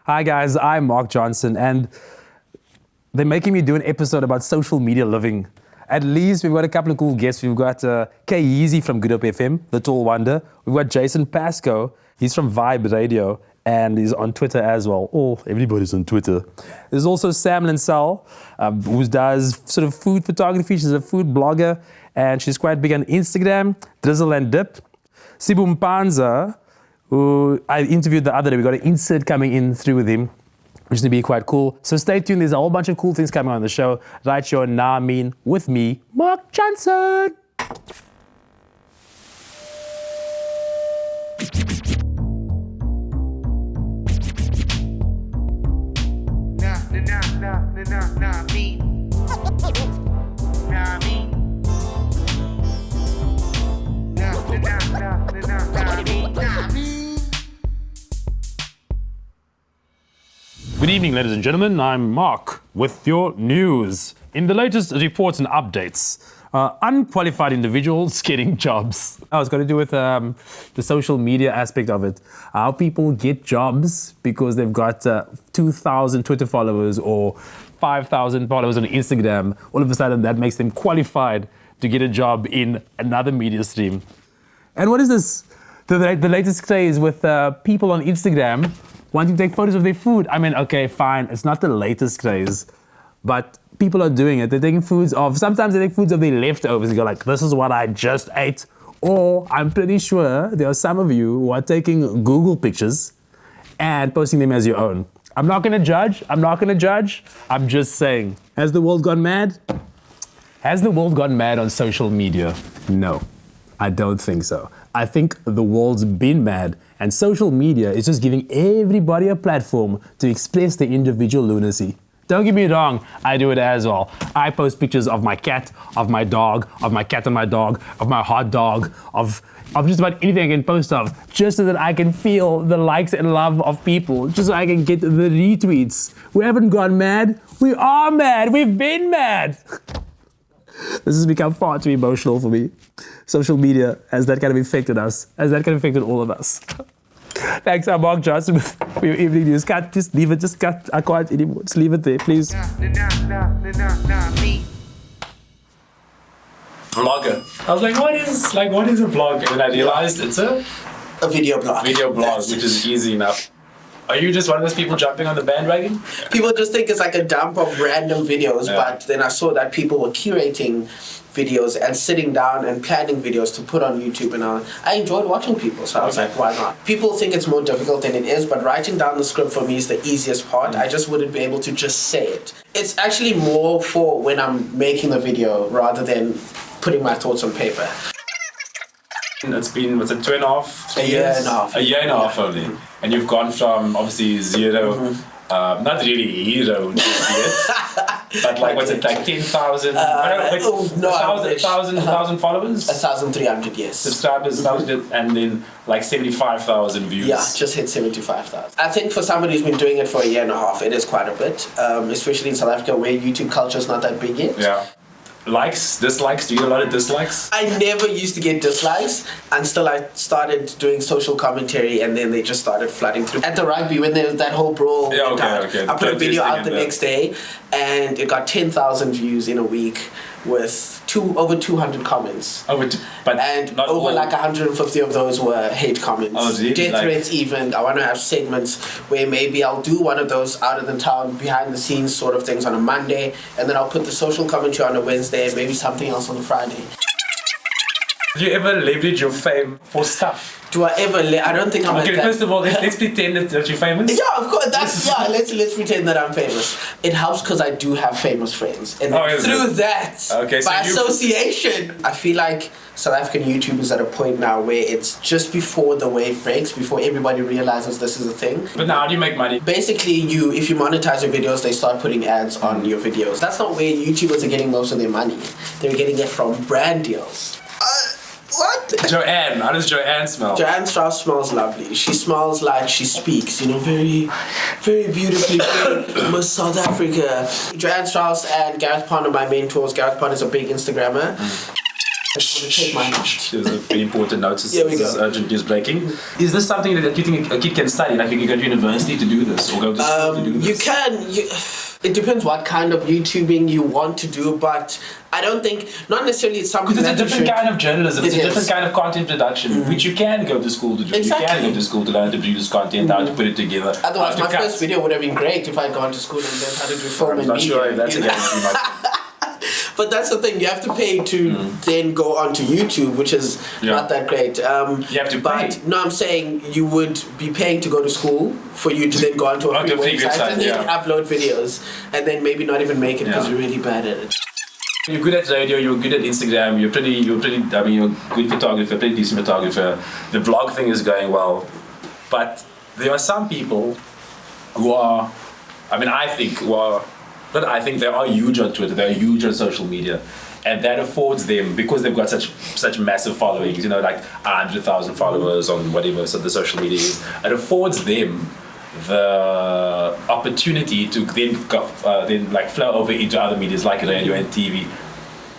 Hi guys, I'm Mark Johnson and they're making me do an episode about social media living. At least we've got a couple of cool guests. We've got Kyeezi from Good Hope FM, the tall wonder. We've got Jason Pascoe. He's from Vibe Radio and he's on Twitter as well. Oh, everybody's on Twitter. There's also Sam Linsell, who does sort of food photography. She's a food blogger and she's quite big on Instagram, Drizzle and Dip. Sibu Mpanza, who I interviewed the other day. We got an insert coming in through with him, which is going to be quite cool. So stay tuned. There's a whole bunch of cool things coming on the show. Right here on Nah Mean with me, Mark Johnson. Nah mean. Nah mean. Good evening, ladies and gentlemen. I'm Mark with your news. In the latest reports and updates, unqualified individuals getting jobs. It's got to do with the social media aspect of it. How people get jobs because they've got 2,000 Twitter followers or 5,000 followers on Instagram. All of a sudden, that makes them qualified to get a job in another media stream. And what is this? The latest craze with people on Instagram wanting to take photos of their food. I mean, okay, fine. It's not the latest craze, but people are doing it. They're taking sometimes they take foods of their leftovers and go like, this is what I just ate. Or I'm pretty sure there are some of you who are taking Google pictures and posting them as your own. I'm not gonna judge. I'm just saying. Has the world gone mad? Has the world gone mad on social media? No, I don't think so. I think the world's been mad and social media is just giving everybody a platform to express their individual lunacy. Don't get me wrong, I do it as well. I post pictures of my cat, of my dog, of my cat and my dog, of my hot dog, of just about anything I can post of, just so that I can feel the likes and love of people, just so I can get the retweets. We haven't gone mad, we are mad, we've been mad. This has become far too emotional for me. Social media, has that kind of affected us? Has that kind of affected all of us? Thanks, I'm Mark Johnson with your evening news. Just leave it, just cut. I can't anymore. Just leave it there, please. Vlogger. I was like, what is a vlog? And then I realized it's a video blog. Which is easy enough. Are you just one of those people jumping on the bandwagon? People just think it's like a dump of random videos, but then I saw that people were curating videos and sitting down and planning videos to put on YouTube, and I enjoyed watching people, so I was like, why not? People think it's more difficult than it is, but writing down the script for me is the easiest part. I just wouldn't be able to just say it. It's actually more for when I'm making the video rather than putting my thoughts on paper. It's been, what's it, 2.5 A year and a half. A year and a half only. And you've gone from obviously zero, not really hero just yet, but like, what's it, like 10,000? 1,000 followers? 1,300, yes. Subscribers, 1,000, and then like 75,000 views. Yeah, just hit 75,000. I think for somebody who's been doing it for a year and a half, it is quite a bit, especially in South Africa where YouTube culture is not that big yet. Yeah. Likes, dislikes, do you get a lot of dislikes? I never used to get dislikes until I started doing social commentary, and then they just started flooding through. At the rugby, when there was that whole brawl, okay. I put a video out the next day and it got 10,000 views in a week with over 200 comments. Like 150 of those were hate comments. Death threats even. I want to have segments where maybe I'll do one of those out of the town, behind the scenes sort of things on a Monday, and then I'll put the social commentary on a Wednesday and maybe something else on a Friday. Do you ever leverage your fame for stuff? Do I ever? I don't think I'm like that. First of all, let's pretend that you're famous. Yeah, of course. Let's pretend that I'm famous. It helps because I do have famous friends, and through that, by association, I feel like South African YouTube is at a point now where it's just before the wave breaks, before everybody realizes this is a thing. But now, how do you make money? Basically, if you monetize your videos, they start putting ads on your videos. That's not where YouTubers are getting most of their money. They're getting it from brand deals. What? Joanne. How does Joanne smell? Joanne Strauss smells lovely. She smells like she speaks, very, very beautifully. Miss South Africa. Joanne Strauss and Gareth Pond are my mentors. Gareth Pond is a big Instagrammer. I just want to take my note. There's a very important notice. Here we This is go. urgent news breaking. Is this something that you think a kid can study? Like you can go to university to do this, or go to school to do this? You can. It depends what kind of YouTubing you want to do, but I don't think, not necessarily it's something Because it's a that different kind of journalism. It's a It different is. kind of content production, which you can go to school to do. Exactly. You can go to school to learn to produce content, how to put it together. Otherwise, how my to cut. first video would have been great if I'd gone to school and learned how to do film I'm and not media. sure if that's you know? against you much. But that's the thing, you have to pay to then go onto YouTube, which is not that great. You have to but pay. no, I'm saying you would be paying to go to school for you to then go onto a Onto free a free website website, and then yeah. upload videos and then maybe not even make it because Yeah. you're really bad at it. You're good at radio, you're good at Instagram, you're pretty, I mean, you're a good photographer, pretty decent photographer. The vlog thing is going well. But there are some people who are, I mean, I think, they are huge on Twitter, they're huge on social media. And that affords them, because they've got such massive followings, you know, like 100,000 followers on whatever so the social media is, it affords them the opportunity to then flow over into other medias like radio and TV,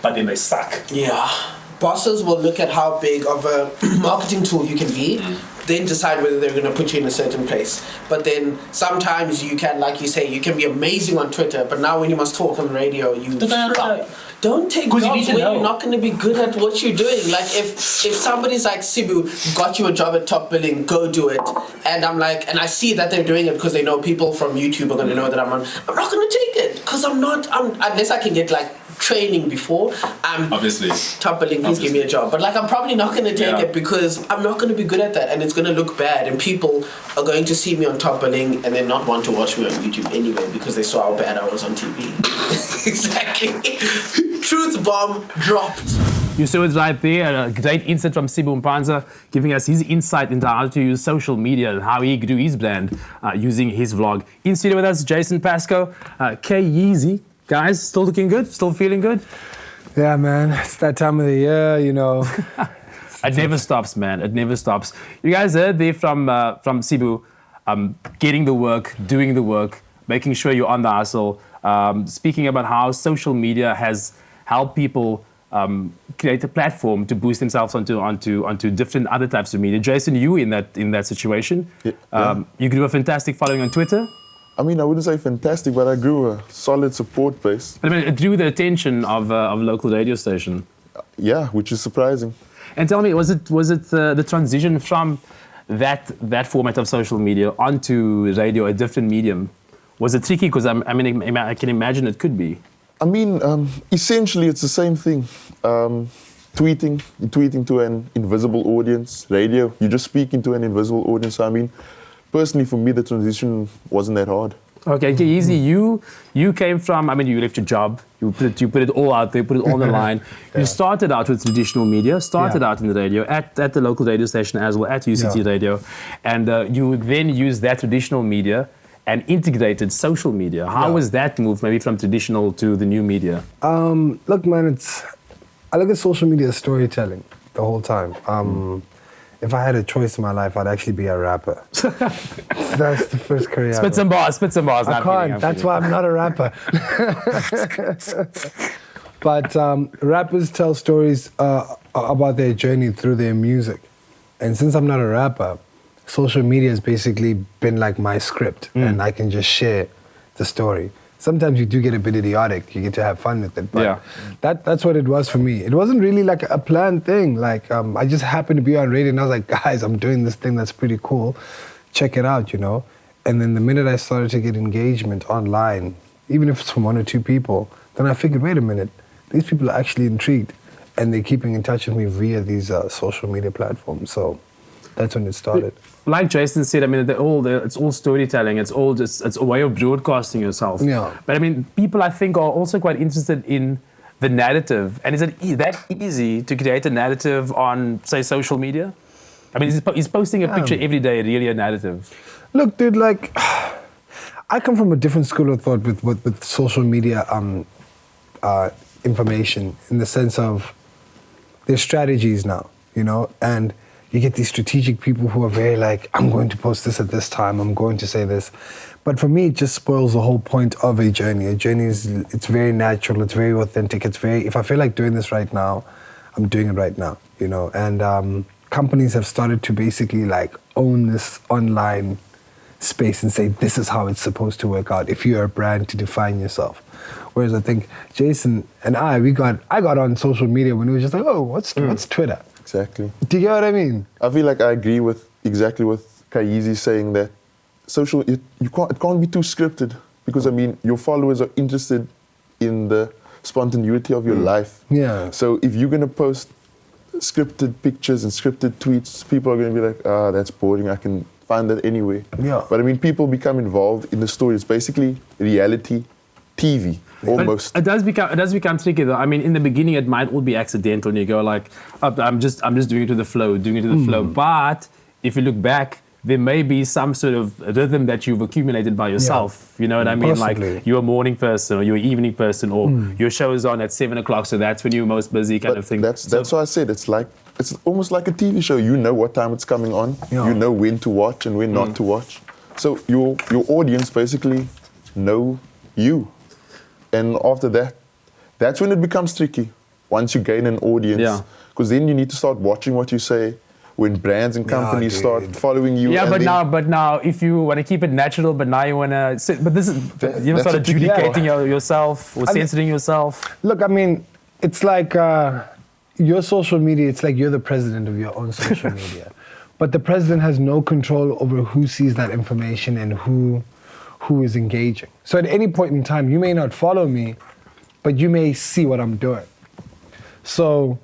but then they suck. Yeah. Bosses will look at how big of a marketing tool you can be, then decide whether they're going to put you in a certain place. But then sometimes you can, like you say, you can be amazing on Twitter, but now when you must talk on the radio, you flop. Don't take jobs you need to where know. you're not going to be good at what you're doing. Like if somebody's like, Sibu, got you a job at Top Billing, go do it. And I'm like, and I see that they're doing it because they know people from YouTube are going to know that I'm not going to take it because unless I can get like training before, Obviously. Top Billing, please give me a job. But like I'm probably not going to take Yeah. it because I'm not going to be good at that and it's going to look bad and people are going to see me on Top Billing and then not want to watch me on YouTube anyway because they saw how bad I was on TV. Exactly. Truth bomb dropped. You saw it right there, a great insight from Sibu Mpanza, giving us his insight into how to use social media and how he grew his brand using his vlog. In studio with us, Jason Pascoe, Kyeezi. Guys, still looking good? Still feeling good? Yeah, man, it's that time of the year, you know. It never stops, man. It never stops. You guys heard there from Sibu, getting the work, doing the work, making sure you're on the hustle, speaking about how social media has helped people create a platform to boost themselves onto different other types of media. Jason, you in that situation, you grew a fantastic following on Twitter. I mean, I wouldn't say fantastic, but I grew a solid support base. I mean, it drew the attention of a local radio station. Yeah, which is surprising. And tell me, was it the transition from that format of social media onto radio, a different medium? Was it tricky? Because I can imagine it could be. I mean, essentially, it's the same thing. Tweeting to an invisible audience. Radio, you're just speaking to an invisible audience. So, I mean, personally, for me, the transition wasn't that hard. Okay, Kyeezi, you came from, I mean, you left your job, you put it all out there, put it all on the line. Yeah. You started out with traditional media, out in the radio, at the local radio station as well, at UCT Radio, and you then used that traditional media and integrated social media. How was that move, maybe from traditional to the new media? Look, man, I look at social media as storytelling the whole time. If I had a choice in my life, I'd actually be a rapper. That's the first career. Spit some bars. I can't. That's why I'm not a rapper. But rappers tell stories about their journey through their music. And since I'm not a rapper, social media has basically been like my script, and I can just share the story. Sometimes you do get a bit idiotic, you get to have fun with it, but that's what it was for me. It wasn't really like a planned thing. Like I just happened to be on radio and I was like, guys, I'm doing this thing that's pretty cool. Check it out, you know? And then the minute I started to get engagement online, even if it's from 1 or 2 people, then I figured, wait a minute, these people are actually intrigued and they're keeping in touch with me via these social media platforms. So that's when it started. Like Jason said, I mean, it's all storytelling. It's a way of broadcasting yourself. Yeah. But I mean, people I think are also quite interested in the narrative. And is it that easy to create a narrative on, say, social media? I mean, he's posting a picture every day, really a narrative. Look, dude, like, I come from a different school of thought with social media information, in the sense of there's strategies now, you know, and you get these strategic people who are very like, I'm going to post this at this time, I'm going to say this. But for me, it just spoils the whole point of a journey. A journey it's very natural, it's very authentic, if I feel like doing this right now, I'm doing it right now, you know. And companies have started to basically like own this online space and say, this is how it's supposed to work out if you're a brand to define yourself. Whereas I think Jason and I got on social media when it was just like, oh, what's Twitter? Exactly. Do you get what I mean? I feel like I agree with exactly what Kyeezi saying, that it can't be too scripted, because I mean your followers are interested in the spontaneity of your life. Yeah. So if you're gonna post scripted pictures and scripted tweets, people are gonna be like, that's boring. I can find that anywhere. Yeah. But I mean, people become involved in the story. It's basically reality TV almost. But it does become tricky though. I mean, in the beginning, it might all be accidental, and you go like, I'm just doing it to the flow, But if you look back, there may be some sort of rhythm that you've accumulated by yourself. You know what I mean? Possibly. Like you're a morning person, or you're an evening person, or your show is on at 7 o'clock, so that's when you're most busy, kind of thing. That's why I said it's almost like a TV show. You know what time it's coming on. Yeah. You know when to watch and when not to watch. So your audience basically know you. And after that, that's when it becomes tricky. Once you gain an audience, because then you need to start watching what you say. When brands and companies start following you. Yeah, but now, if you want to keep it natural, but now you want to, you start adjudicating yourself or censoring yourself. Look, I mean, it's like your social media. It's like you're the president of your own social media, but the president has no control over who sees that information and who is engaging. So at any point in time, you may not follow me, but you may see what I'm doing. So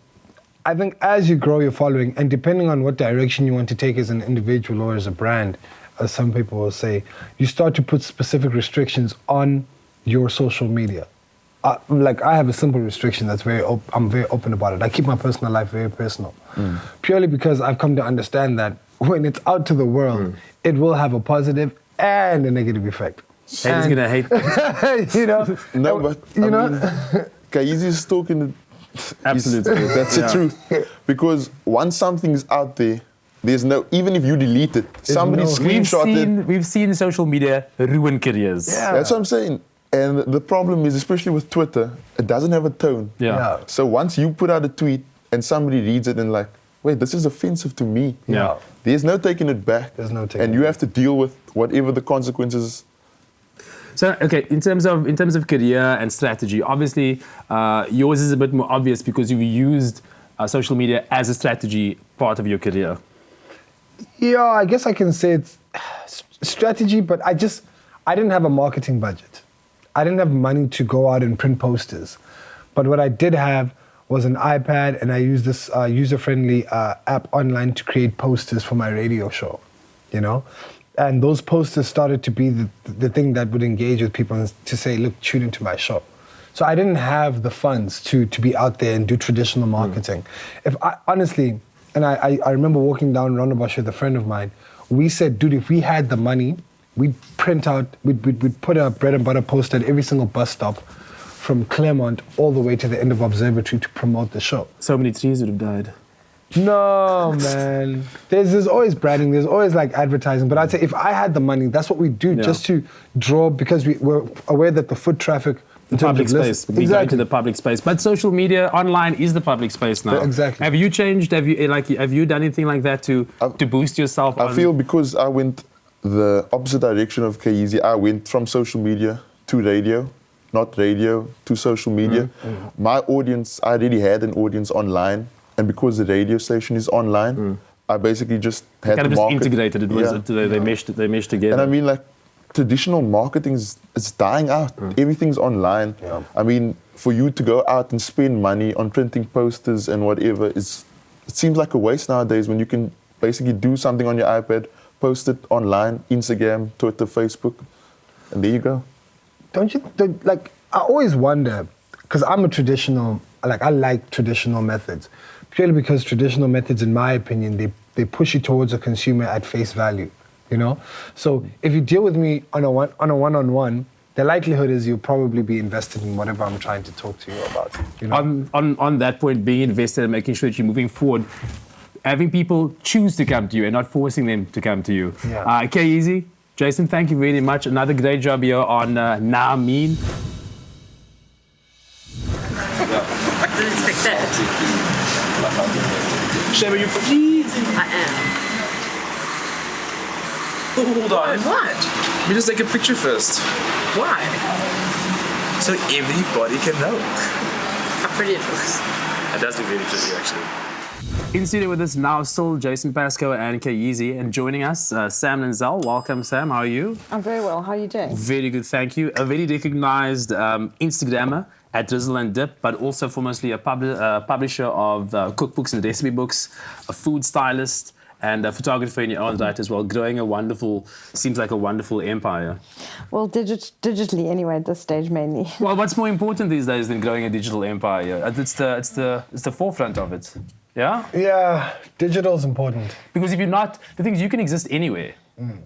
I think as you grow your following, and depending on what direction you want to take as an individual or as a brand, as some people will say, you start to put specific restrictions on your social media. Like I have a simple restriction that's I'm very open about it. I keep my personal life very personal, purely because I've come to understand that when it's out to the world, it will have a positive and a negative effect. Haters gonna hate. You know? No, but I mean, Kyeezi is talking. Absolutely. That's the truth. Because once something's out there, there's no, even if you delete it, somebody screenshot it. We've seen social media ruin careers. Yeah. That's what I'm saying. And the problem is, especially with Twitter, it doesn't have a tone. Yeah. So once you put out a tweet and somebody reads it and like, wait, this is offensive to me. Yeah. There's no taking it back. There's no taking and it you back. have to deal with whatever the consequences. So, okay, in terms of career and strategy, obviously yours is a bit more obvious because you've used social media as a strategy part of your career. Yeah, I guess I can say it's strategy, but I didn't have a marketing budget. I didn't have money to go out and print posters. But what I did have was an iPad, and I used this user-friendly app online to create posters for my radio show, you know? And those posters started to be the thing that would engage with people and to say, look, tune into my show. So I didn't have the funds to be out there and do traditional marketing. If I honestly, and I remember walking down Rondebosch with a friend of mine, we said, dude, if we had the money, we'd put a bread and butter poster at every single bus stop from Claremont all the way to the end of Observatory to promote the show. So many trees would have died. No, man. There's always branding, there's always like advertising, but I'd say if I had the money, that's what we do, just to draw, because we're aware that the foot traffic in terms Public of space. We go into the public space. But social media online is the public space now. Exactly. Have you changed? Have you done anything like that to boost yourself? I feel because I went the opposite direction of Kyeezi, I went from social media to radio, not radio to social media. My audience, I already had an audience online. And because the radio station is online, I basically just had kind to of just market. integrated it. They meshed together. And I mean, like, traditional marketing is dying out. Everything's online. Yeah. I mean, for you to go out and spend money on printing posters and whatever, it seems like a waste nowadays when you can basically do something on your iPad, post it online, Instagram, Twitter, Facebook, and there you go. I always wonder, because I'm a traditional, I like traditional methods. Purely because traditional methods, in my opinion, they push you towards a consumer at face value, you know? So if you deal with me on a one-on-one, the likelihood is you'll probably be invested in whatever I'm trying to talk to you about. You know? On that point, being invested and making sure that you're moving forward, having people choose to come to you and not forcing them to come to you. Yeah. Kyeezi, Jason, thank you very much. Another great job here on Now Mean. I didn't expect that. Shame, are you freezing? I am. Hold on. What? Let me just take a picture first. Why? So everybody can know. How pretty it looks. It does look really pretty, actually. In studio with us now, still Jason Pascoe and Kyeezi, and joining us, Sam Linsell. Welcome, Sam. How are you? I'm very well. How are you doing? Very good, thank you. A very recognized Instagrammer at Drizzle and Dip, but also formerly a publisher of cookbooks and recipe books, a food stylist, and a photographer in your own right as well, growing seems like a wonderful empire. Well, digitally anyway at this stage mainly. Well, what's more important these days than growing a digital empire? It's the forefront of it. Yeah? Yeah, digital is important. Because if you're not, the thing is you can exist anywhere,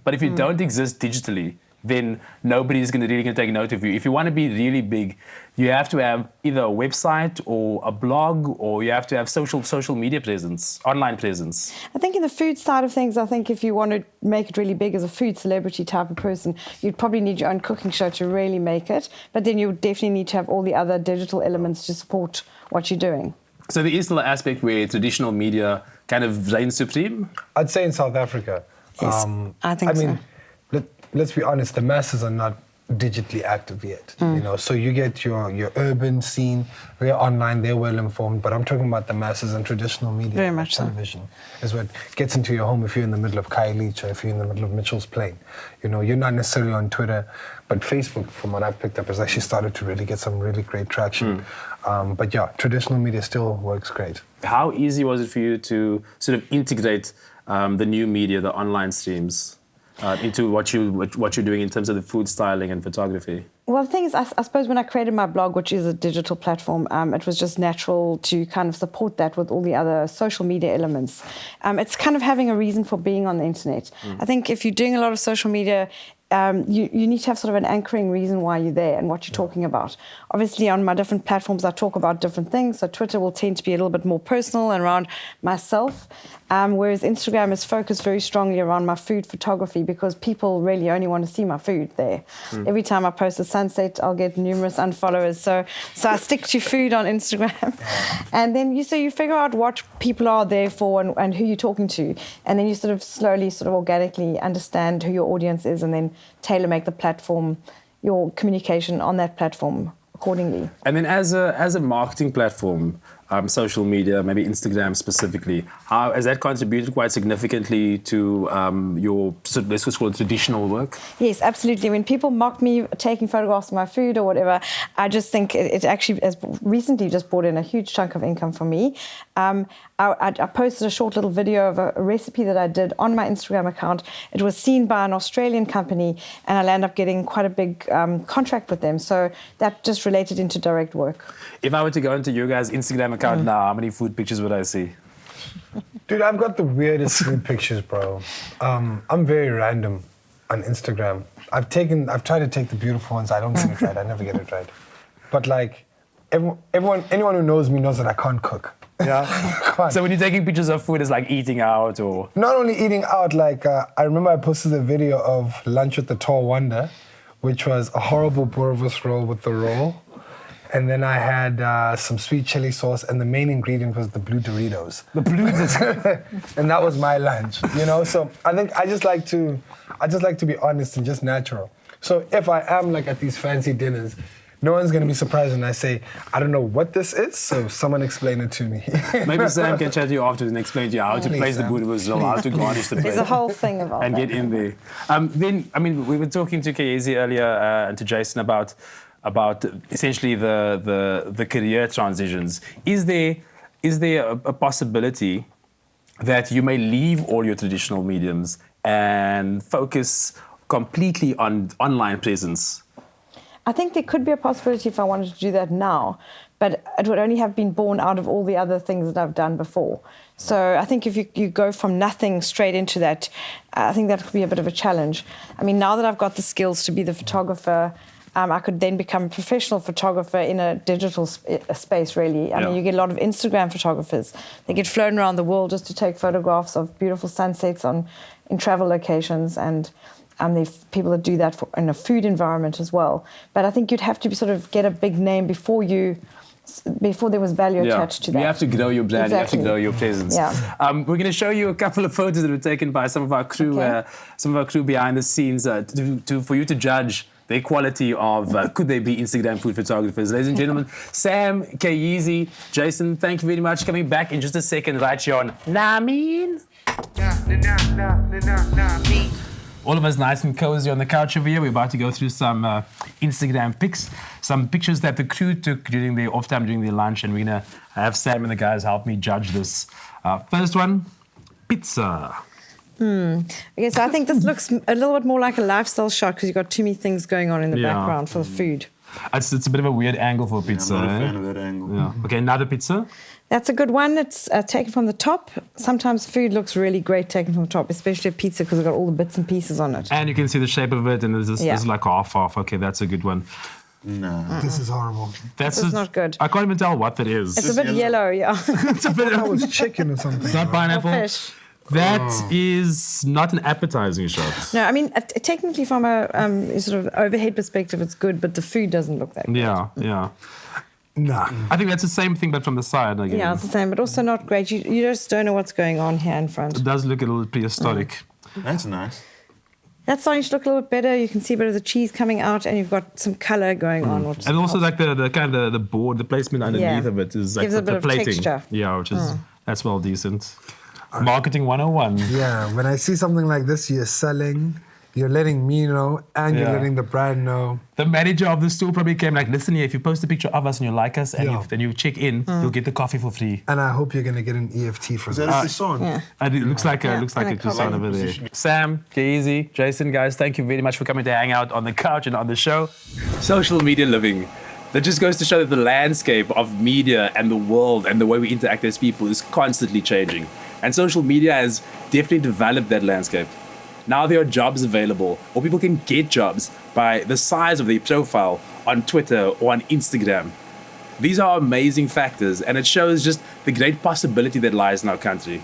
but if you don't exist digitally, then nobody's really going to take note of you. If you want to be really big, you have to have either a website or a blog, or you have to have social media presence, online presence. I think in the food side of things, I think if you want to make it really big as a food celebrity type of person, you'd probably need your own cooking show to really make it. But then you definitely need to have all the other digital elements to support what you're doing. So there is still an aspect where traditional media kind of reigns supreme? I'd say in South Africa. Yes, I think so. Let's be honest, the masses are not digitally active yet. You know, so you get your urban scene, they're online, they're well informed, but I'm talking about the masses and traditional media. Very much so. Television is what gets into your home if you're in the middle of Kyeezi or if you're in the middle of Mitchell's Plain. You know, you're not necessarily on Twitter, but Facebook, from what I've picked up, has actually started to really get some really great traction. But yeah, traditional media still works great. How easy was it for you to sort of integrate the new media, the online streams, into what you're doing in terms of the food styling and photography? Well, the thing is, I suppose when I created my blog, which is a digital platform, it was just natural to kind of support that with all the other social media elements. It's kind of having a reason for being on the internet. I think if you're doing a lot of social media, you need to have sort of an anchoring reason why you're there and what you're talking about. Obviously, on my different platforms, I talk about different things. So Twitter will tend to be a little bit more personal and around myself, whereas Instagram is focused very strongly around my food photography because people really only want to see my food there. Every time I post a sunset, I'll get numerous unfollowers. So I stick to food on Instagram. And then you figure out what people are there for and who you're talking to. And then you sort of slowly, sort of organically understand who your audience is and then tailor-make the platform, your communication on that platform accordingly. And then as a marketing platform, social media, maybe Instagram specifically, how has that contributed quite significantly to your, let's just call it, traditional work? Yes, absolutely. When people mock me taking photographs of my food or whatever, I just think it actually has recently just brought in a huge chunk of income for me. I posted a short little video of a recipe that I did on my Instagram account. It was seen by an Australian company, and I ended up getting quite a big contract with them. So that just related into direct work. If I were to go into your guys' Instagram account now, how many food pictures would I see? Dude, I've got the weirdest food pictures, bro. I'm very random on Instagram. I've tried to take the beautiful ones. I don't get it right. I never get it right. But like, anyone who knows me knows that I can't cook. Yeah. So when you're taking pictures of food, it's like eating out or? Not only eating out, like I remember I posted a video of lunch with the Tall Wonder, which was a horrible Boerewors roll with the roll. And then I had some sweet chili sauce, and the main ingredient was the blue Doritos. The blue Doritos. And that was my lunch, you know? So I think I just like to be honest and just natural. So if I am like at these fancy dinners, no one's going to be surprised when I say, I don't know what this is, so someone explain it to me. Maybe Sam can chat to you afterwards and explain to you how to place the Boerewors roll, how to garnish the plate. There's a whole thing about and that. Get in there. Then, I mean, we were talking to Kyeezi earlier and to Jason about essentially the career transitions. Is there a possibility that you may leave all your traditional mediums and focus completely on online presence? I think there could be a possibility if I wanted to do that now, but it would only have been born out of all the other things that I've done before. So I think if you go from nothing straight into that, I think that could be a bit of a challenge. I mean, now that I've got the skills to be the photographer, I could then become a professional photographer in a digital space, really. I mean, you get a lot of Instagram photographers. They get flown around the world just to take photographs of beautiful sunsets in travel locations, and there's people that do that in a food environment as well. But I think you'd have to sort of get a big name before you before there was value attached to that. You have to grow your brand. Exactly. You have to grow your presence. Yeah. We're going to show you a couple of photos that were taken by some of our crew, behind the scenes, for you to judge the quality of could they be Instagram food photographers. Ladies and gentlemen, Sam, Kyeezi, Jason, thank you very much. Coming back in just a second, right here on Namin. All of us nice and cozy on the couch over here. We're about to go through some Instagram pics, some pictures that the crew took during their off time, during their lunch, and we're going to have Sam and the guys help me judge this. First one, pizza. Okay, so I think this looks a little bit more like a lifestyle shot because you've got too many things going on in the background for the food. It's a bit of a weird angle for pizza. I'm not a fan of that angle. Yeah. Okay, another pizza. That's a good one. It's taken from the top. Sometimes food looks really great taken from the top, especially a pizza because it's got all the bits and pieces on it. And you can see the shape of it, and this is like half. Okay, that's a good one. No. This is horrible. This is not good. I can't even tell what that is. It's a bit yellow, yeah. It's a bit That was chicken or something. It's not pineapple. Or fish. That is not an appetizing shot. No, I mean, technically from a sort of overhead perspective, it's good, but the food doesn't look that good. Yeah. Nah. I think that's the same thing, but from the side again. Yeah, it's the same, but also not great. You just don't know what's going on here in front. It does look a little prehistoric. That's nice. That's starting to look a little bit better. You can see a bit of the cheese coming out, and you've got some color going on. Which And also like the kind of the board, the placement underneath of it is like Gives a bit the of plating. texture. Yeah, which is that's well decent. Marketing 101. Yeah, when I see something like this, you're selling, you're letting me know, and you're Yeah. letting the brand know. The manager of the store probably came like, listen here, if you post a picture of us and you like us and Yeah. then you check in, you'll get the coffee for free. And I hope you're going to get an EFT for Is that. that a croissant? Yeah. And it looks like Yeah, a and a croissant over there. position. Sam, Kyeezi, Jason, guys, thank you very much for coming to hang out on the couch and on the show. Social media living. That just goes to show that the landscape of media and the world and the way we interact as people is constantly changing. And social media has definitely developed that landscape. Now there are jobs available, or people can get jobs by the size of their profile on Twitter or on Instagram. These are amazing factors, and it shows just the great possibility that lies in our country.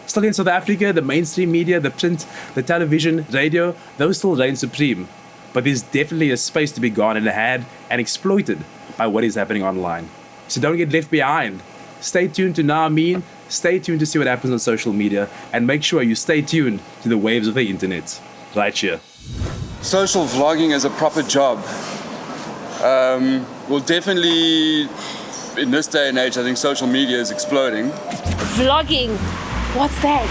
Still in South Africa, the mainstream media, the print, the television, radio, those still reign supreme. But there's definitely a space to be gone and had and exploited by what is happening online. So don't get left behind. Stay tuned to Namin. Stay tuned to see what happens on social media, and make sure you stay tuned to the waves of the internet. Right here. Social vlogging as a proper job. Well, definitely in this day and age, I think social media is exploding. Vlogging, what's that?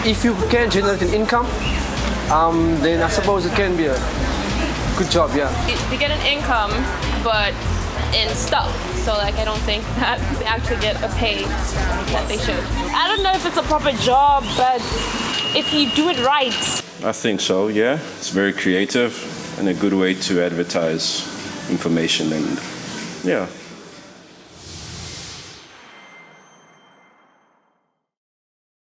If you can generate an income, then I suppose it can be a good job, yeah. You get an income, but in stuff. So like I don't think that they actually get a pay that they should. I don't know if it's a proper job, but if you do it right. I think so, yeah. It's very creative and a good way to advertise information, and yeah.